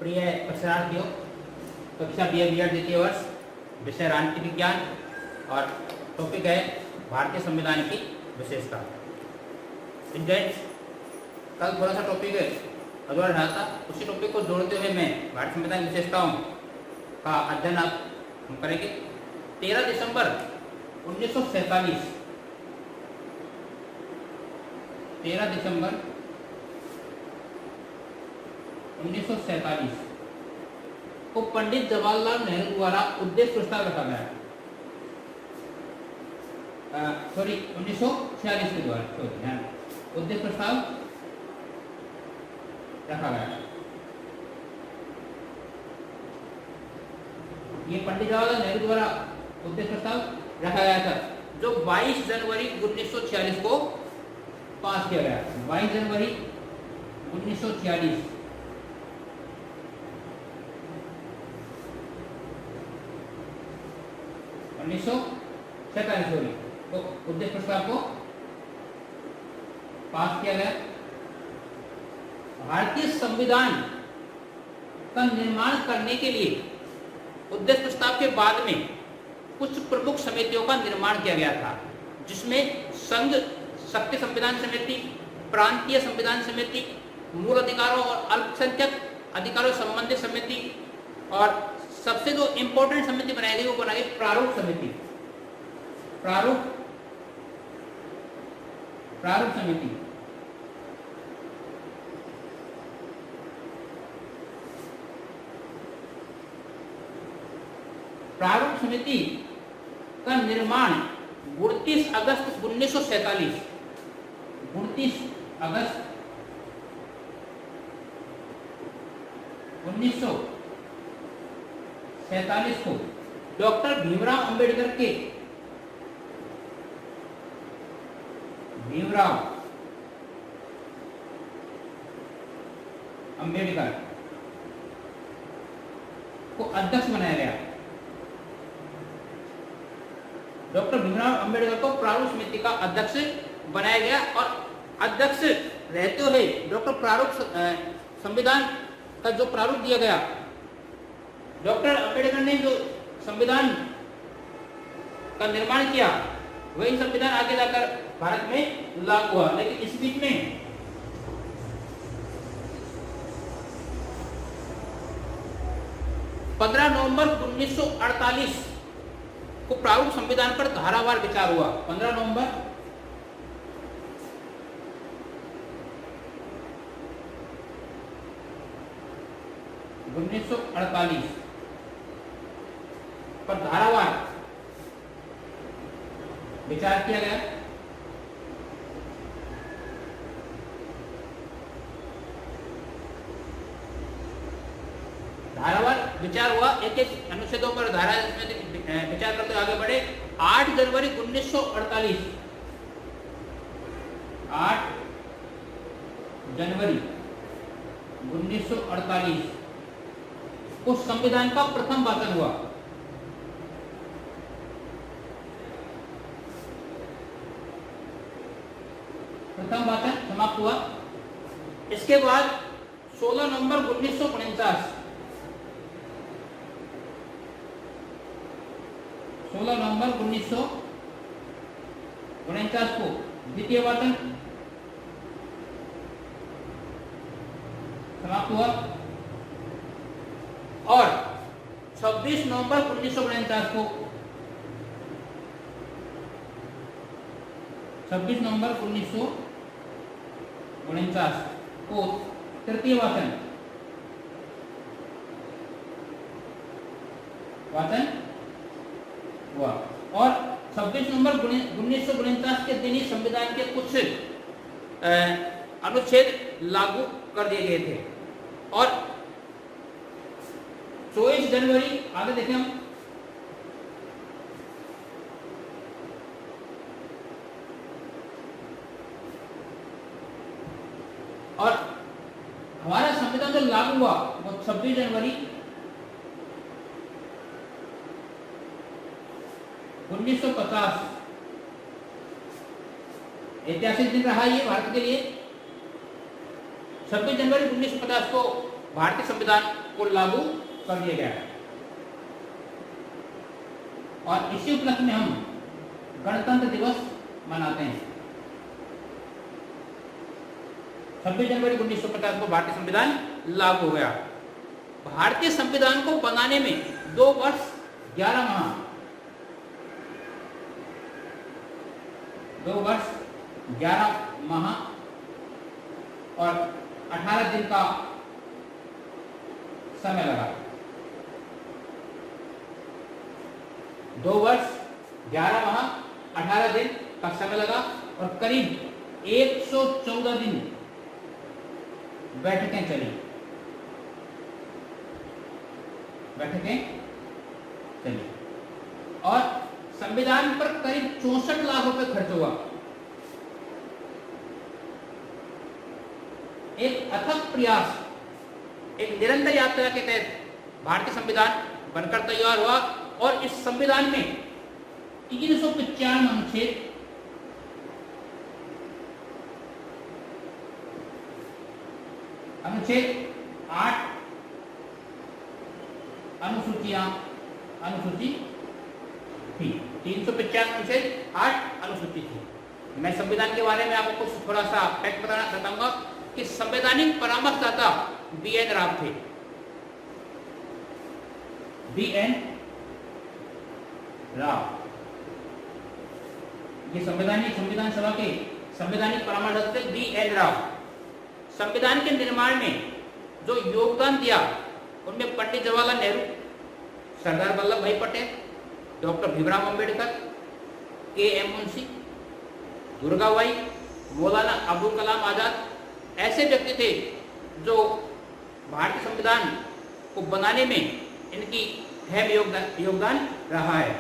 प्रिय परीक्षार्थियों, कक्षा BA द्वितीय वर्ष, विषय राजनीति विज्ञान और टॉपिक है भारतीय संविधान की विशेषता। स्टूडेंट्स, कल थोड़ा सा टॉपिक अधूरा रहा था, उसी टॉपिक को जोड़ते हुए मैं भारतीय संविधान की विशेषताओं का अध्ययन आप हम करेंगे। 13 दिसंबर 1947 को पंडित जवाहरलाल नेहरू द्वारा उद्देश्य प्रस्ताव रखा गया। 1946 के द्वारा उद्देश्य प्रस्ताव रखा गया। ये पंडित जवाहरलाल नेहरू द्वारा उद्देश्य प्रस्ताव रखा गया था, जो 22 जनवरी 1946 को पास किया गया। 22 जनवरी 1946 को उद्देश्य प्रस्ताव को पास किया गया। भारतीय संविधान का निर्माण करने के लिए उद्देश्य प्रस्ताव के बाद में कुछ प्रमुख समितियों का निर्माण किया गया था, जिसमें संघ शक्ति संविधान समिति, प्रांतीय संविधान समिति, मूल अधिकारों और अल्पसंख्यक अधिकारों संबंधित समिति, और सबसे जो इंपॉर्टेंट समिति बनाई गई वो बनाई गई प्रारूप समिति। प्रारूप समिति प्रारूप समिति का निर्माण 29 अगस्त 1947 को डॉक्टर भीमराव अंबेडकर को अध्यक्ष बनाया गया। डॉक्टर भीमराव अंबेडकर को प्रारूप समिति का अध्यक्ष बनाया गया, और अध्यक्ष रहते हुए डॉक्टर प्रारूप संविधान का जो प्रारूप दिया गया, डॉक्टर अंबेडकर ने जो संविधान का निर्माण किया, वही संविधान आगे जाकर भारत में लागू हुआ। लेकिन इस बीच में 15 नवंबर 1948 को प्रारूप संविधान पर धारावार विचार हुआ। 15 नवंबर 1948 पर धारावार विचार किया गया। धारावार विचार हुआ, एक एक अनुच्छेदों पर धारा विचार करते आगे बढ़े। 8 जनवरी 1948 को संविधान का प्रथम वाचन हुआ। प्रथम वाचन समाप्त हुआ। इसके बाद 16 नवंबर 1949 को द्वितीय वाचन समाप्त हुआ, और 26 नवंबर 1949 को तृतीय वाचन हुआ, और 26 नवंबर 1949 के दिन ही संविधान के कुछ अनुच्छेद लागू कर दिए गए थे। और 24 जनवरी आगे देखें हम, और हमारा संविधान जो लागू हुआ वो 26 जनवरी 1950 ऐतिहासिक दिन रहा ये भारत के लिए। 26 जनवरी 1950 को भारतीय संविधान को लागू कर दिया गया है। और इसी उपलक्ष्य में हम गणतंत्र दिवस मनाते हैं। 26 जनवरी 1950 को भारतीय संविधान लागू हो गया। भारतीय संविधान को बनाने में 2 वर्ष 11 माह 2 वर्ष 11 माह और 18 दिन का समय लगा। 2 वर्ष 11 माह 18 दिन का समय लगा और करीब 114 दिन बैठकें चली। और संविधान पर करीब 64 लाख रुपए खर्च हुआ। एक अथक प्रयास, एक निरंतर यात्रा के तहत भारतीय संविधान बनकर तैयार हुआ और इस संविधान में 395 अनुच्छेद, अनुच्छेद 8 अनुसूची थी। 395 अनुच्छेद 8 अनुसूची थी। मैं संविधान के बारे में आपको कुछ थोड़ा सा फैक्ट बताना चाहूंगा कि संवैधानिक परामर्शदाता बी.एन. राव थे। बी.एन. राव ये संविधान सभा के संवैधानिक परामर्शदाता थे बी.एन. राव। संविधान के निर्माण में जो योगदान दिया उनमें पंडित जवाहरलाल नेहरू, सरदार वल्लभ भाई पटेल, डॉक्टर भीमराव अंबेडकर, के.एम. मुंशी, दुर्गाबाई, मौलाना अबुल कलाम आजाद ऐसे व्यक्ति थे जो भारतीय संविधान को बनाने में इनकी अहम योगदान रहा है।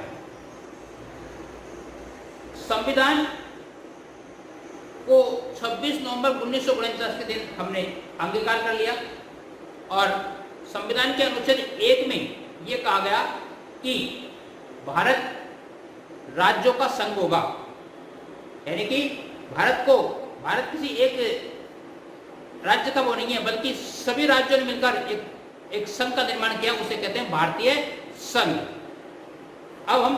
संविधान को 26 नवंबर 1949 के दिन हमने अंगीकार कर लिया और संविधान के अनुच्छेद 1 में यह कहा गया कि भारत राज्यों का संघ होगा, यानी कि भारत किसी एक राज्य का वो नहीं है बल्कि सभी राज्यों ने मिलकर एक संघ का निर्माण किया, उसे कहते हैं भारतीय संघ। अब हम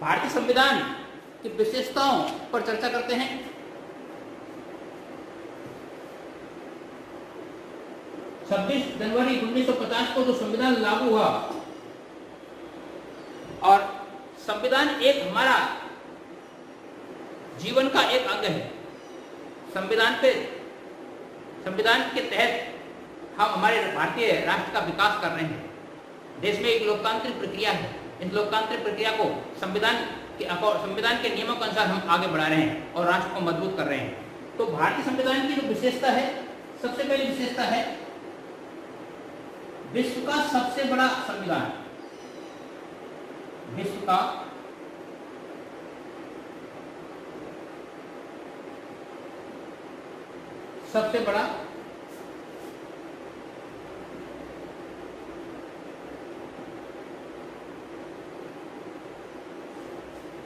भारतीय संविधान की विशेषताओं पर चर्चा करते हैं। छब्बीस जनवरी 1950 को जो संविधान लागू हुआ और संविधान एक हमारा जीवन का एक अंग है। संविधान के तहत हम हमारे भारतीय राष्ट्र का विकास कर रहे हैं। देश में एक लोकतांत्रिक प्रक्रिया है। इस लोकतांत्रिक प्रक्रिया को संविधान के नियमों के अनुसार हम आगे बढ़ा रहे हैं और राष्ट्र को मजबूत कर रहे हैं। तो भारतीय संविधान की जो विशेषता है, सबसे पहली विशेषता है विश्व का सबसे बड़ा संविधान। विश्व का सबसे बड़ा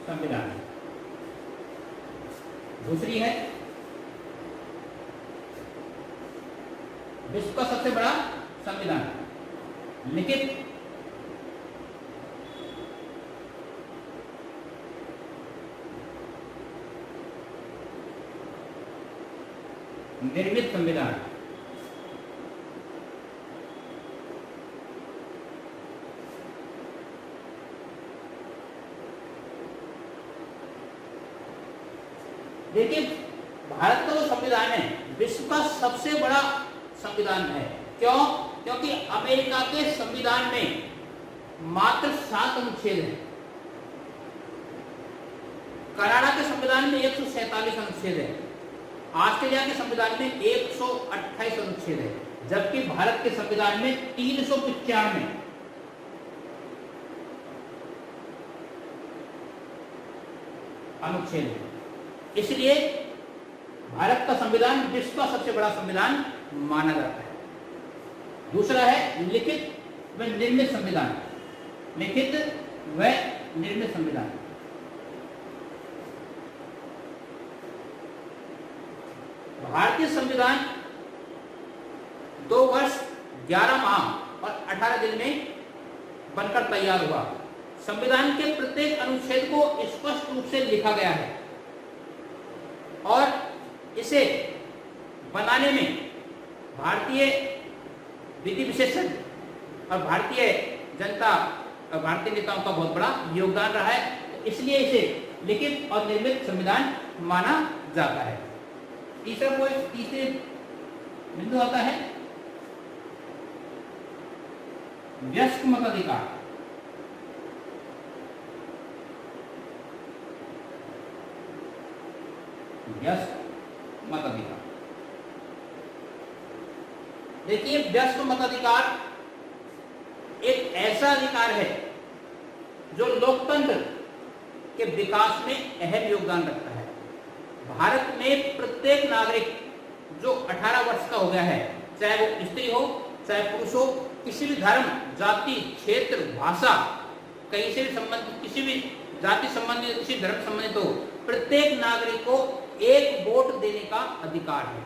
संविधान। दूसरी है विश्व का सबसे बड़ा संविधान लिखित निर्मित संविधान। देखिए, भारत का जो संविधान है विश्व का सबसे बड़ा संविधान है। क्यों? क्योंकि अमेरिका के संविधान में मात्र 7 अनुच्छेद हैं। कनाडा के संविधान में 147 अनुच्छेद है। ऑस्ट्रेलिया के संविधान में 128 अनुच्छेद है, जबकि भारत के संविधान में 395 अनुच्छेद है। इसलिए भारत का संविधान विश्व का सबसे बड़ा संविधान माना जाता है। दूसरा है लिखित व निर्मित संविधान। लिखित व निर्मित संविधान। भारतीय संविधान 2 वर्ष 11 माह 18 दिन में बनकर तैयार हुआ। संविधान के प्रत्येक अनुच्छेद को स्पष्ट रूप से लिखा गया है और इसे बनाने में भारतीय विधि विशेषज्ञ और भारतीय जनता और भारतीय नेताओं का बहुत बड़ा योगदान रहा है। तो इसलिए इसे लिखित और निर्मित संविधान माना जाता है। तीसरे बिंदु आता है वयस्क मताधिकार। वयस्क मताधिकार, देखिए वयस्क मताधिकार एक ऐसा अधिकार है जो लोकतंत्र के विकास में अहम योगदान रखता है। भारत में प्रत्येक नागरिक जो 18 वर्ष का हो गया है, चाहे वो स्त्री हो चाहे पुरुष हो, किसी भी धर्म, जाति, क्षेत्र, भाषा, कहीं से भी संबंधित, किसी भी जाति संबंधित, किसी धर्म संबंधित हो, प्रत्येक नागरिक को एक वोट देने का अधिकार है।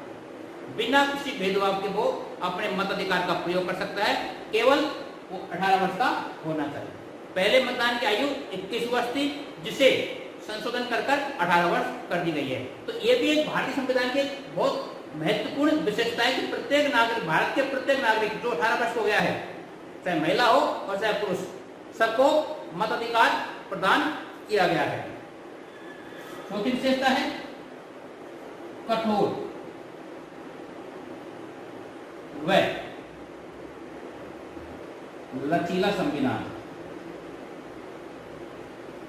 बिना किसी भेदभाव के वो अपने मताधिकार का प्रयोग कर सकता है। केवल वो 18 वर्ष का होना चाहिए। पहले मतदान की आयु 21 वर्ष थी, जिसे संशोधन कर 18 वर्ष कर दी गई है। तो ये भी एक भारतीय संविधान की बहुत महत्वपूर्ण विशेषता है कि प्रत्येक नागरिक, भारत के प्रत्येक नागरिक जो 18 वर्ष हो गया है, चाहे महिला हो और चाहे पुरुष, सबको मताधिकार प्रदान किया गया है। चौथी विशेषता है कठोर व लचीला संविधान।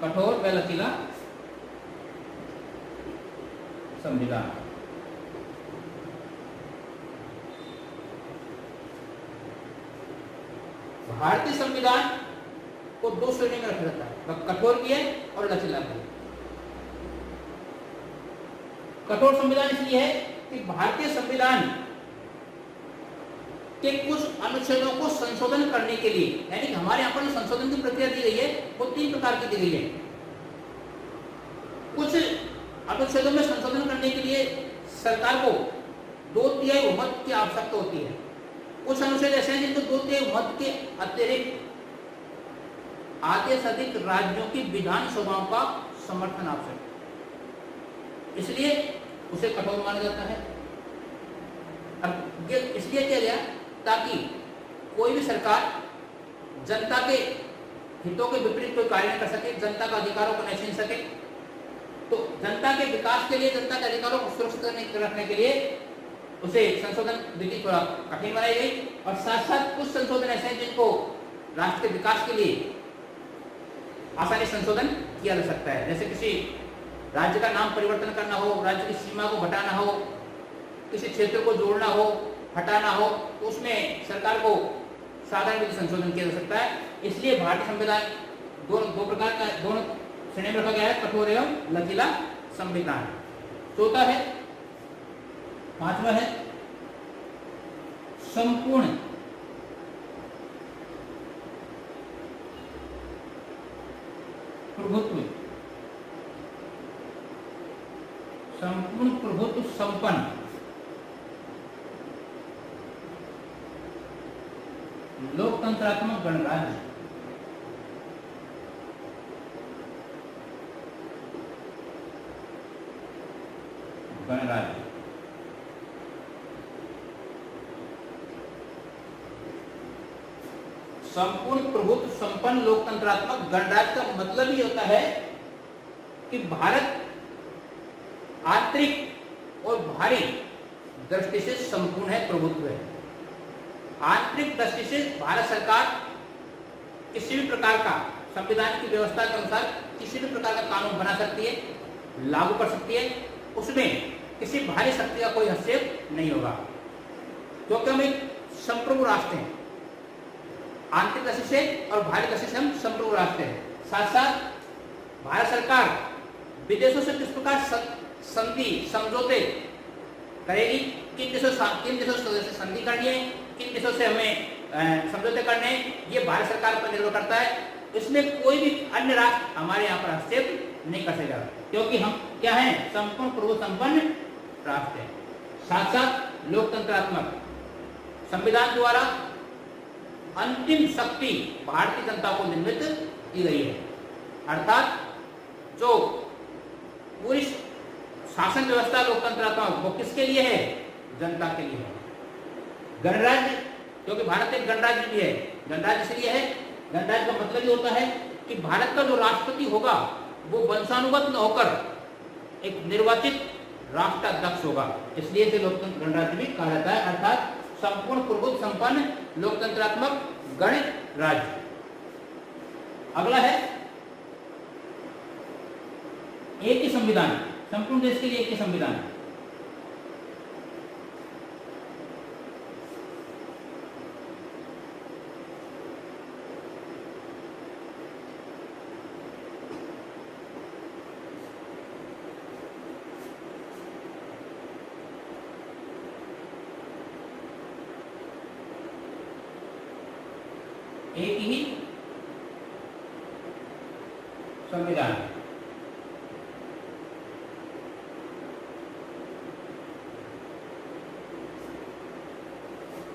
कठोर व लचीला संविधान। भारतीय संविधान को दो श्रेणी में रखा जाता है, कठोर भी है और लचीला भी है। कठोर संविधान इसलिए है कि भारतीय संविधान के कुछ अनुच्छेदों को संशोधन करने के लिए, यानी कि हमारे यहाँ पर जो संशोधन की प्रक्रिया दी गई है वो 3 प्रकार की दी गई है। कुछ अनुच्छेदों में संशोधन करने के लिए सरकार को 2/3 बहुमत की आवश्यकता होती है। कुछ अनुच्छेद ऐसे हैं जिनको 2/3 बहुमत के अतिरिक्त आधे से अधिक राज्यों की विधानसभाओं का समर्थन आवश्यक है, इसलिए उसे कठोर माना जाता है। अब इसलिए किया गया ताकि कोई भी सरकार जनता के हितों के विपरीत कोई कार्य न कर सके, जनता का अधिकारों को नहीं छीन सके। तो जनता के विकास के लिए, जनता के अधिकारों को सुरक्षित रखने के लिए उसे संशोधन विधि थोड़ा कठिन बनाई गई। और साथ साथ कुछ संशोधन ऐसे हैं जिनको राष्ट्र के विकास के लिए आसानी संशोधन किया जा सकता है। जैसे किसी राज्य का नाम परिवर्तन करना हो, राज्य की सीमा को घटाना हो, किसी क्षेत्र को जोड़ना हो, हटाना हो, तो उसमें सरकार को साधारण विधि संशोधन किया जा सकता है। इसलिए भारतीय संविधान दो प्रकार का, दोनों श्रेणी में रखा गया है, कठोर एवं लचीला संविधान। चौथा है, पांचवा है संपूर्ण प्रभुत्व, संपूर्ण प्रभुत्व संपन्न लोकतंत्रात्मक गणराज्य। गणराज्य संपूर्ण प्रभुत्व संपन्न लोकतंत्रात्मक गणराज्य का मतलब ही होता है कि भारत आंतरिक और बाहरी दृष्टि से संपूर्ण है, प्रभुत्व है। आंतरिक दृष्टि से भारत सरकार किसी भी प्रकार का, संविधान की व्यवस्था के अनुसार किसी भी प्रकार का कानून बना सकती है, लागू कर सकती है, उसमें किसी बाहरी शक्ति का कोई हस्तक्षेप नहीं होगा, क्योंकि हम एक संप्रभु राष्ट्र हैं। आंतरिक दृष्टि से और बाहरी दृष्टि से हम संप्रभु राष्ट्र हैं। साथ साथ भारत सरकार विदेशों से किस प्रकार संधि, समझौते करेगी, किन देशों से संधि करनी है, किन देशों से हमें समझौते करने हैं, ये भारत सरकार पर निर्भर करता है। इसमें कोई भी अन्य राष्ट्र हमारे यहाँ पर हस्तक्षेप नहीं कर सकेगा, क्योंकि हम क्या हैं, संपूर्ण प्रभु संपन्न राष्ट्र हैं। साथ साथ लोकतंत्रात्मक, संविधान द्वारा अंतिम शक्ति भारतीय जनता को निर्मित की गई है। अर्थात जो पूरी शासन व्यवस्था लोकतंत्रात्मक वो किसके लिए है? जनता के लिए है। गणराज्य, क्योंकि भारत एक गणराज्य भी है। गणराज्य इसलिए है, गणराज्य का मतलब ये होता है कि भारत का जो राष्ट्रपति होगा वो वंशानुगत न होकर एक निर्वाचित राष्ट्राध्यक्ष होगा, इसलिए इसे लोकतंत्र गणराज्य भी कहा जाता है। अर्थात संपूर्ण प्रभुत्व संपन्न लोकतंत्रात्मक गणराज्य। अगला है एक ही संविधान, संपूर्ण देश के लिए एक ही संविधान। एक ही संविधान।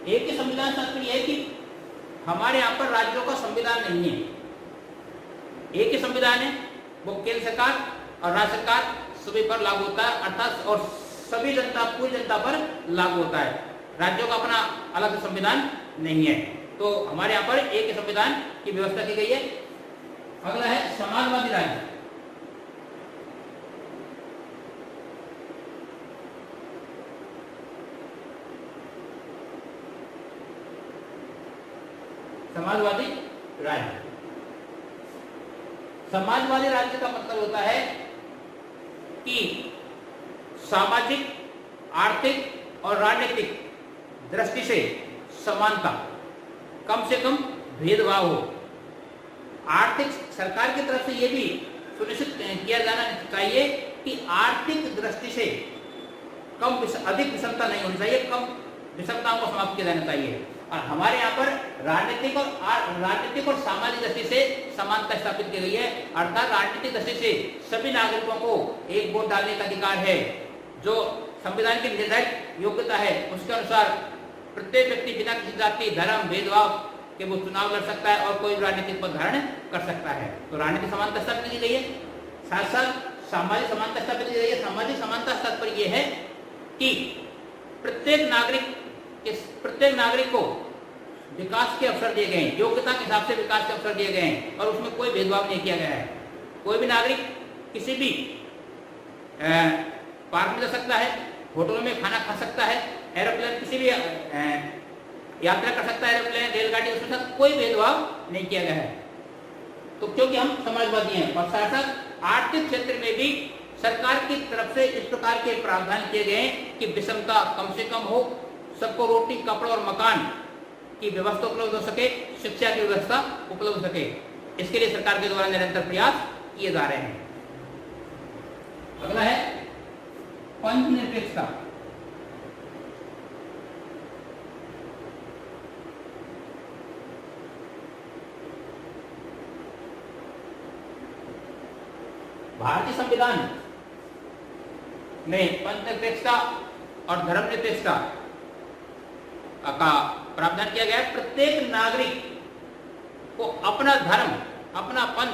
एक ही संविधान का अर्थ यह है कि हमारे यहाँ पर राज्यों का संविधान नहीं है, एक ही संविधान है। वो केंद्र सरकार और राज्य सरकार सभी पर लागू होता है, अर्थात और सभी जनता, पूरी जनता पर लागू होता है। राज्यों का अपना अलग संविधान नहीं है। तो हमारे यहाँ पर एक ही संविधान की व्यवस्था की गई है। अगला है समाजवादी राज्य। समाजवादी राज्य, समाजवादी राज्य का मतलब होता है कि सामाजिक, आर्थिक और राजनीतिक दृष्टि से समानता, कम से कम भेदभाव हो। आर्थिक, सरकार की तरफ से यह भी सुनिश्चित किया जाना चाहिए कि आर्थिक दृष्टि से अधिक विषमता नहीं होनी चाहिए, कम विषमताओं को समाप्त किया जाना चाहिए। और हमारे यहाँ पर राजनीतिक और सामाजिक दृष्टि से समानता स्थापित की गई है। अर्थात राजनीतिक दृष्टि से सभी नागरिकों को एक वोट डालने का अधिकार है। जो संविधान की निर्धारित योग्यता है उसके अनुसार प्रत्येक व्यक्ति बिना किसी जाति, धर्म, भेदभाव के वो चुनाव लड़ सकता है और कोई भी राजनीतिक पद धारण कर सकता है। तो राजनीतिक समानता स्थापित की गई है, साथ साथ सामाजिक समानता स्थापित की गई है। सामाजिक समानता का तात्पर्य यह है कि प्रत्येक नागरिक को विकास के अवसर दिए गए हैं, योग्यता के हिसाब से विकास के अवसर दिए गए हैं और उसमें कोई भेदभाव नहीं किया गया है। कोई भी नागरिक किसी भी पार्क में जा सकता है, होटलों में खाना खा सकता है, एरोप्लेन किसी भी यात्रा कर सकता है, एरोप्लेन, रेलगाड़ी, उसके साथ कोई भेदभाव नहीं किया गया है। तो क्योंकि हम समाजवादी हैं और साथ साथ आर्थिक क्षेत्र में भी सरकार की तरफ से इस प्रकार के प्रावधान किए गए हैं कि विषमता कम से कम हो, सबको रोटी, कपड़ा और मकान की व्यवस्था उपलब्ध हो सके, शिक्षा की व्यवस्था उपलब्ध हो सके। इसके लिए सरकार के द्वारा निरंतर प्रयास किए जा रहे हैं। अगला है पंचनिरपेक्षता। भारतीय संविधान में पंचनिरपेक्षता और धर्मनिरपेक्षता का प्रावधान किया गया है। प्रत्येक नागरिक को अपना धर्म, अपना पंथ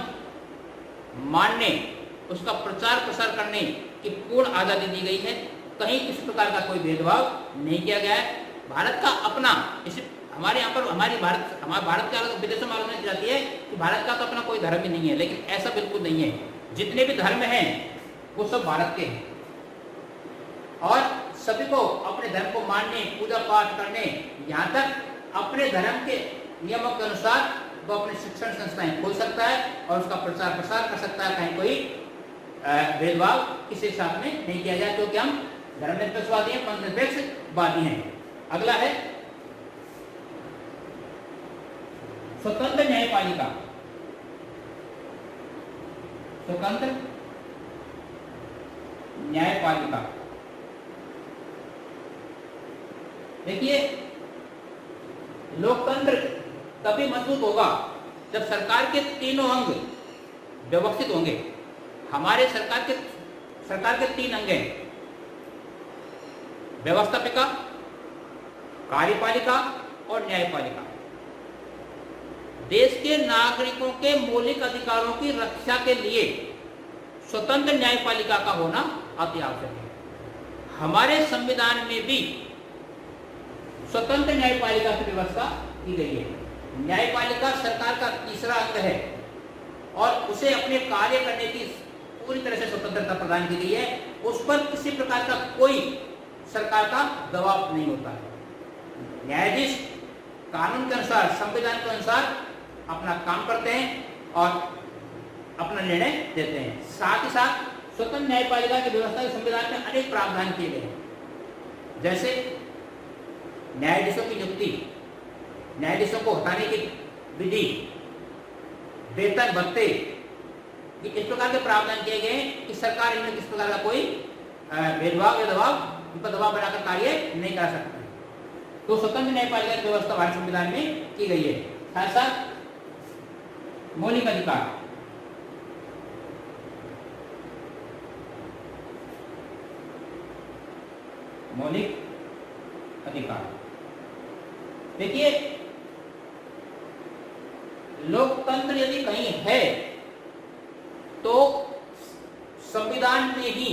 मानने, उसका प्रचार प्रसार करने की पूर्ण आजादी दी गई है। कहीं किसी प्रकार का कोई भेदभाव नहीं किया गया है। भारत का अपना, इस हमारे यहाँ पर हमारा भारत का विदेशों में आलोचना की जाती है कि भारत का तो अपना कोई धर्म ही नहीं है, लेकिन ऐसा बिल्कुल नहीं है। जितने भी धर्म हैं वो सब भारत के हैं और सभी को अपने धर्म को मानने, पूजा पाठ करने, यहाँ तक अपने धर्म के नियमों के अनुसार वो अपने शिक्षण संस्थाएं खोल सकता है और उसका प्रचार प्रसार कर सकता है। कहीं कोई भेदभाव किसी के साथ में नहीं किया जाए, क्योंकि हम धर्मनिरपेक्षवादी हैं, पंथनिरपेक्षवादी हैं। अगला है स्वतंत्र न्यायपालिका। स्वतंत्र न्यायपालिका, देखिए लोकतंत्र तभी मजबूत होगा जब सरकार के तीनों अंग व्यवस्थित होंगे। हमारे सरकार के तीन अंग हैं, व्यवस्थापिका, कार्यपालिका और न्यायपालिका। देश के नागरिकों के मौलिक अधिकारों की रक्षा के लिए स्वतंत्र न्यायपालिका का होना अति आवश्यक है। हमारे संविधान में भी स्वतंत्र न्यायपालिका की व्यवस्था की गई है। न्यायपालिका सरकार का तीसरा अंग है और उसे अपने कार्य करने की पूरी तरह से स्वतंत्रता प्रदान की गई है। उस पर किसी प्रकार का कोई सरकार का दबाव नहीं होता है। न्यायाधीश कानून के अनुसार, संविधान के अनुसार अपना काम करते हैं और अपना निर्णय देते हैं। साथ ही साथ स्वतंत्र न्यायपालिका की व्यवस्था के संविधान में अनेक प्रावधान किए गए हैं, जैसे न्यायाधीशों की नियुक्ति, न्यायाधीशों को हटाने की विधि, वेतन भत्ते, इस प्रकार के प्रावधान किए गए हैं कि सरकार इनमें किस प्रकार का कोई भेदभाव या दबाव, उन पर दबाव बनाकर कार्य नहीं कर सकती। तो स्वतंत्र न्यायपालिका की व्यवस्था भारतीय संविधान में की गई है। साथ साथ मौलिक अधिकार, मौलिक अधिकार, देखिए लोकतंत्र यदि कहीं है तो संविधान में ही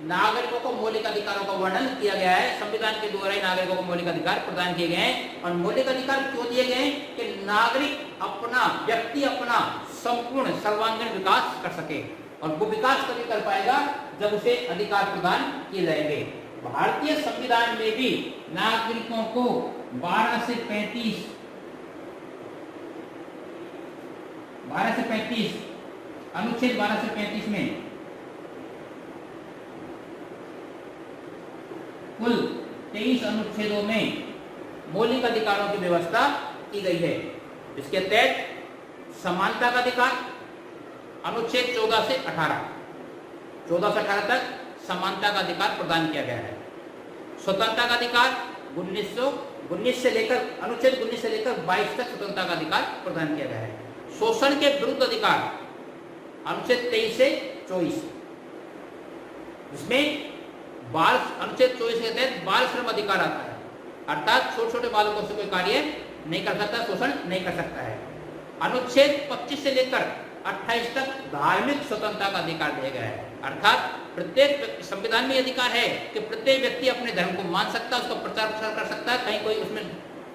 नागरिकों को मौलिक अधिकारों का वर्णन किया गया है। संविधान के द्वारा ही नागरिकों को मौलिक अधिकार प्रदान किए गए हैं। और मौलिक अधिकार क्यों दिए गए हैं? कि नागरिक अपना, व्यक्ति अपना संपूर्ण सर्वांगीण विकास कर सके, और वो विकास तभी कर पाएगा जब उसे अधिकार प्रदान किए जाएंगे। भारतीय संविधान में भी नागरिकों को 12 से 35 अनुच्छेद 12 से 35 में कुल 23 अनुच्छेदों में मौलिक अधिकारों की व्यवस्था की गई है। इसके तहत समानता का अधिकार अनुच्छेद 14 से 18 तक समानता का अधिकार प्रदान किया गया है। स्वतंत्रता का अधिकार 19 से लेकर अनुच्छेद 19 से लेकर 22 तक स्वतंत्रता का अधिकार प्रदान किया गया है। शोषण के विरुद्ध अधिकार अनुच्छेद 23 से 24, जिसमें बाल, अनुच्छेद 24 के तहत बाल श्रम अधिकार आता है, अर्थात छोटे छोटे बालकों से कोई कार्य नहीं कर सकता, शोषण नहीं कर सकता है। अनुच्छेद 25 से लेकर 28 तक धार्मिक स्वतंत्रता का अधिकार दिया गया है, अर्थात प्रत्येक संविधान में अधिकार है कि प्रत्येक व्यक्ति अपने धर्म को मान सकता है, उसका प्रचार प्रसार कर सकता है, कहीं कोई उसमें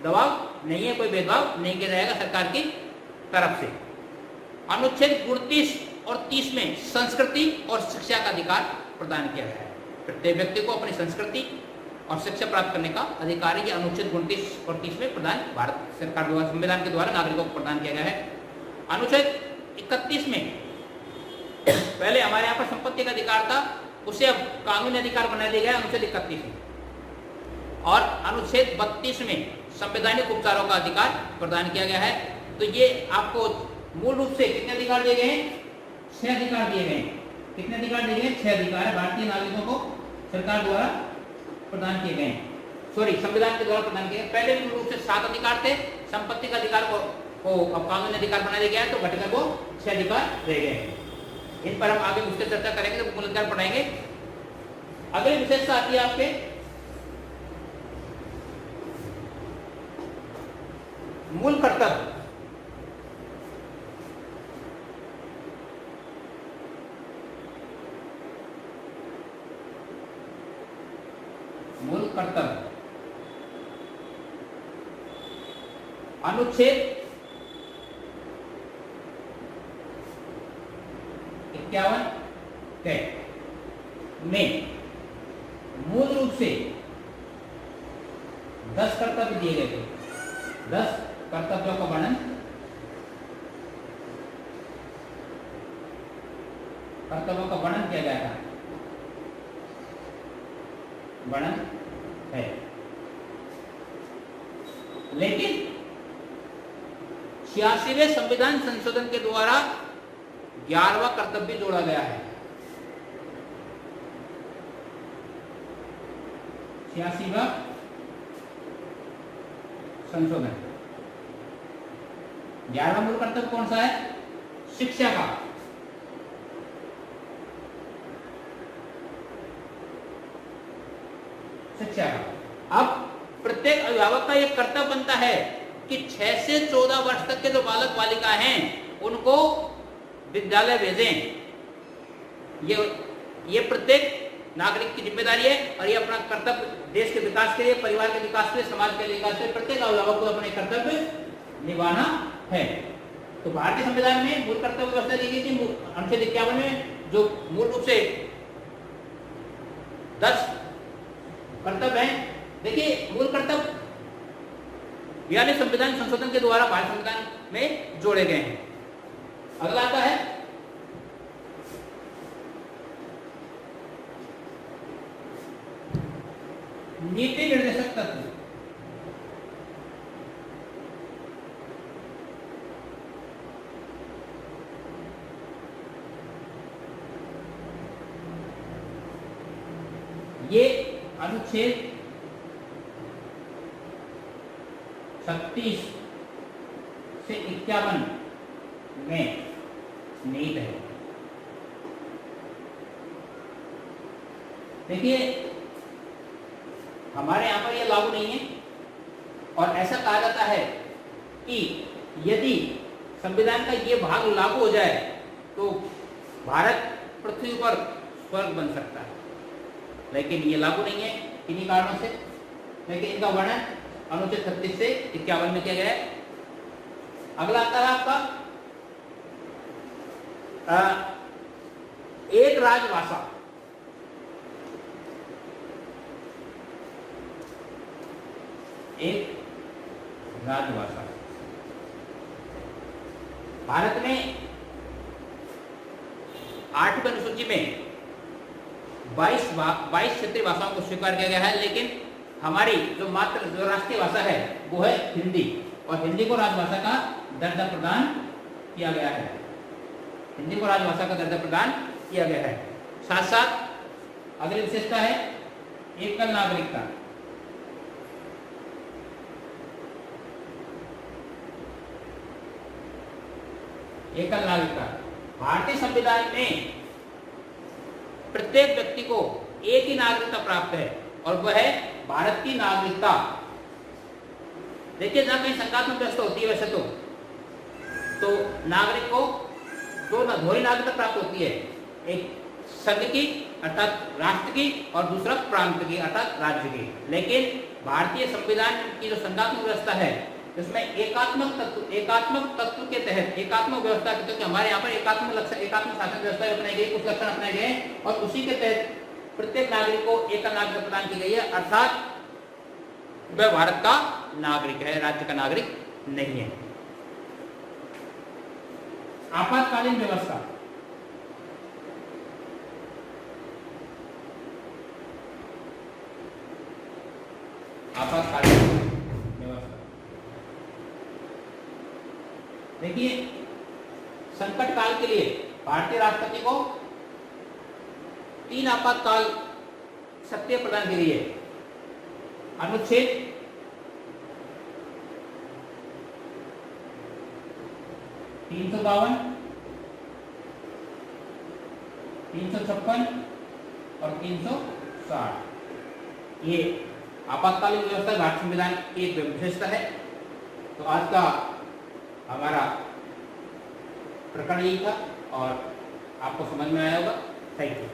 दबाव नहीं है, कोई भेदभाव नहीं किया जाएगा सरकार की तरफ से। अनुच्छेद 29 और 30 में संस्कृति और शिक्षा का अधिकार प्रदान किया गया है। प्रत्येक व्यक्ति को अपनी संस्कृति और शिक्षा प्राप्त करने का अधिकार है। अनुच्छेद 29 और 30 में प्रदान भारत सरकार द्वारा, संविधान के द्वारा नागरिकों को प्रदान किया गया है। अनुच्छेद 31 में पहले हमारे यहाँ पर संपत्ति का अधिकार था, उसे अब कानूनी अधिकार बना दिया गया अनुच्छेद 31 में। और अनुच्छेद 32 में संवैधानिक उपचारों का अधिकार प्रदान किया गया है। तो ये आपको मूल रूप से कितने अधिकार दिए गए हैं? 6 अधिकार दिए गए हैं। कितने अधिकार दिए गए? 6 अधिकार है भारतीय नागरिकों को सरकार द्वारा प्रदान किए गए हैं, सॉरी संविधान के द्वारा प्रदान किए। पहले मूल रूप से 7 अधिकार थे, संपत्ति का अधिकार को अब कानूनी अधिकार बना दिया गया है, तो घटकर वो 6 अधिकार रह गए हैं। इन पर हम आगे मुझसे चर्चा करेंगे, तो मूल अधिकार पढ़ाएंगे। अगली विशेषता आती है आपके मूल कर्तव्य। मूल कर्तव्य अनुच्छेद 51 में मूल रूप से 10 कर्तव्य दिए गए थे। 10 कर्तव्यों का वर्णन किया गया था, वर्णन है। लेकिन 86वें संविधान संशोधन के द्वारा 11वां कर्तव्य जोड़ा गया है। 86वां संशोधन, 11वां मूल कर्तव्य कौन सा है? शिक्षा का। शिक्षा का अब प्रत्येक अभिभावक का यह कर्तव्य बनता है कि 6 से 14 वर्ष तक के जो बालक बालिका हैं उनको विद्यालय भेजें। ये प्रत्येक नागरिक की जिम्मेदारी है और ये अपना कर्तव्य देश के विकास के लिए, परिवार के विकास के लिए, समाज के विकास के लिए प्रत्येक अभिभावक को अपने कर्तव्य निभाना है। तो भारतीय संविधान में मूल कर्तव्य व्यवस्था दी गई थी अनुच्छेद 51 में, जो मूल रूप से 10 कर्तव्य हैं। देखिए मूल कर्तव्य 42 संविधान संशोधन के द्वारा भारत संविधान में जोड़े गए हैं। अगला आता है नीति निर्देशक तत्व। ये अनुच्छेद 36 से 51 में निहित है। देखिए हमारे यहां पर यह लागू नहीं है और ऐसा कहा जाता है कि यदि संविधान का ये भाग लागू हो जाए तो भारत पृथ्वी पर स्वर्ग बन सकता है, लेकिन ये लागू नहीं है किन्हीं कारणों से। लेकिन इनका वर्णन अनुच्छेद 36 से 51 में किया गया है। अगला आता है आपका एक राजभाषा। एक राजभाषा भारत में 8वीं अनुसूची में 22 क्षेत्रीय भाषाओं को स्वीकार किया गया है, लेकिन हमारी जो राष्ट्रीय भाषा है वो है हिंदी, और हिंदी को राजभाषा का दर्जा प्रदान किया गया है। हिंदी को राजभाषा का दर्जा प्रदान किया गया है। साथ साथ अगली विशेषता है एकल नागरिकता। एकल नागरिकता भारतीय संविधान में प्रत्येक व्यक्ति को एक ही नागरिकता प्राप्त है और वह है भारत की नागरिकता। देखिए जहां कहीं संघात्मक व्यवस्था होती है वैसे तो नागरिक को दो ही नागरिकता प्राप्त होती है, एक संघ की अर्थात राष्ट्र की और दूसरा प्रांत की अर्थात राज्य की। लेकिन भारतीय संविधान की जो संघात्मक व्यवस्था है इसमें एकात्मक तत्व के तहत एकात्मक व्यवस्था के तहत हमारे यहाँ पर एकात्मक शासन व्यवस्था अपनाई गई, कुछ लक्षण अपनाए गए और उसी के तहत प्रत्येक नागरिक को एकल नागरिकता प्रदान की गई है, अर्थात वह भारत का नागरिक है, राज्य का नागरिक नहीं है। आपातकालीन व्यवस्था देखिए संकट काल के लिए भारतीय राष्ट्रपति को 3 आपातकाल शक्तियां प्रदान की गई है। अनुच्छेद 352, 356 और 360 ये आपातकालीन व्यवस्था भारतीय संविधान की एक विशेषता है। तो आज का हमारा प्रकरण यही था और आपको समझ में आया होगा। Thank you.